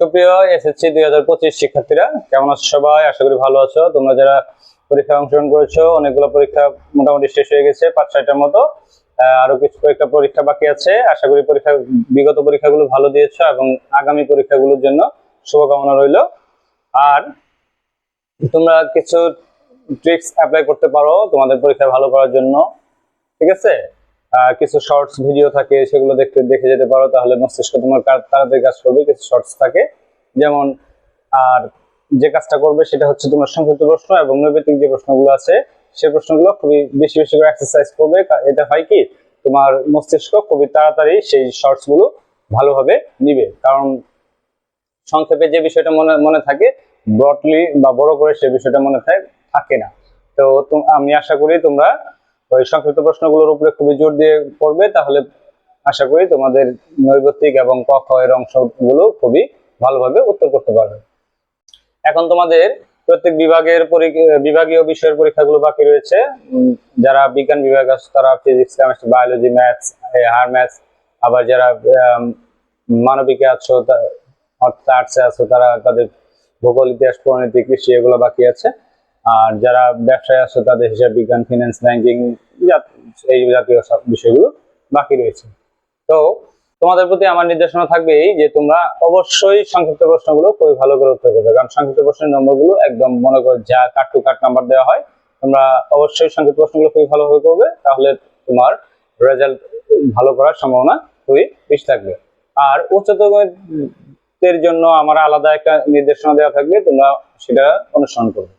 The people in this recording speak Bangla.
সুপ্রিয় এসএসসি 2025 শিক্ষার্থীরা, কেমন আছো সবাই? আশা করি ভালো আছো। তোমরা যারা পরীক্ষায় অংশগ্রহণ করেছো, অনেকগুলো পরীক্ষা মোটামুটি শেষ হয়ে গেছে, 5-6টার মতো। আরো কিছু পরীক্ষা বাকি আছে। আশা করি বিগত পরীক্ষাগুলো ভালো দিয়েছো এবং আগামী পরীক্ষাগুলোর জন্য শুভকামনা রইল। আর তোমরা কিছু ট্রিক্স অ্যাপ্লাই করতে পারো তোমাদের পরীক্ষা ভালো করার জন্য, ঠিক আছে? কিছু শর্টস ভিডিও থাকে, সেগুলো দেখে যেতে পারো, তাহলে মস্তিষ্ক তোমার তাড়াতাড়ি কাজ করবে। কিছু শর্টস থাকে যেমন, আর যে কাজটা করবে সেটা হচ্ছে তোমার সংক্ষিপ্ত প্রশ্ন এবং নৈবেতিক যে প্রশ্নগুলো আছে সেই প্রশ্নগুলো খুবই বেশি বেশি করে এক্সারসাইজ করবে। এটা হয় কি, তোমার মস্তিষ্ক খুবই তাড়াতাড়ি সেই শর্টস গুলো ভালোভাবে নিবে, কারণ সংক্ষেপে যে বিষয়টা মনে থাকে, ব্রডলি বা বড় করে সে বিষয়টা মনে থাকে না। তো আমি আশা করি তোমরা ওই সংক্ষিপ্ত প্রশ্নগুলোর উপরে খুবই জোর দিয়ে পড়বে, তাহলে আশা করি তোমাদের নৈর্ব্যক্তিক এবং ক খ এর অংশগুলো খুবই ভালোভাবে উত্তর করতে পারবে। এখন তোমাদের প্রত্যেক বিভাগীয় বিষয়ের পরীক্ষাগুলো বাকি রয়েছে। যারা বিজ্ঞান বিভাগ আছে তারা physics, chemistry, biology, maths, higher maths, আবার যারা মানবিকে আছো, আর্টসে আছো, তারা তাদের ভূগোল, ইতিহাস, পরিণতি, কৃষি এগুলো বাকি আছে। আর যারা ব্যবসায় আছো তাদের হিসাব বিজ্ঞান, ফিনান্স, ব্যাংকিং, এই জাতীয় সব বিষয়গুলো বাকি রয়েছে। তো তোমাদের প্রতি আমার নির্দেশনা থাকবে এই যে তোমরা অবশ্যই সংক্ষিপ্ত প্রশ্নগুলো খুবই ভালো করে উত্তর করবে, কারণ সংক্ষিপ্ত প্রশ্নের নম্বরগুলো একদম মনে করো যা কাট টু কাট নাম্বার দেওয়া হয়। তোমরা অবশ্যই সংক্ষিপ্ত প্রশ্নগুলো খুবই ভালোভাবে করবে, তাহলে তোমার রেজাল্ট ভালো করার সম্ভাবনা খুবই বেশি থাকবে। আর উচ্চতর জন্য আমার আলাদা একটা নির্দেশনা দেওয়া থাকবে, তোমরা সেটা অনুসরণ করবে।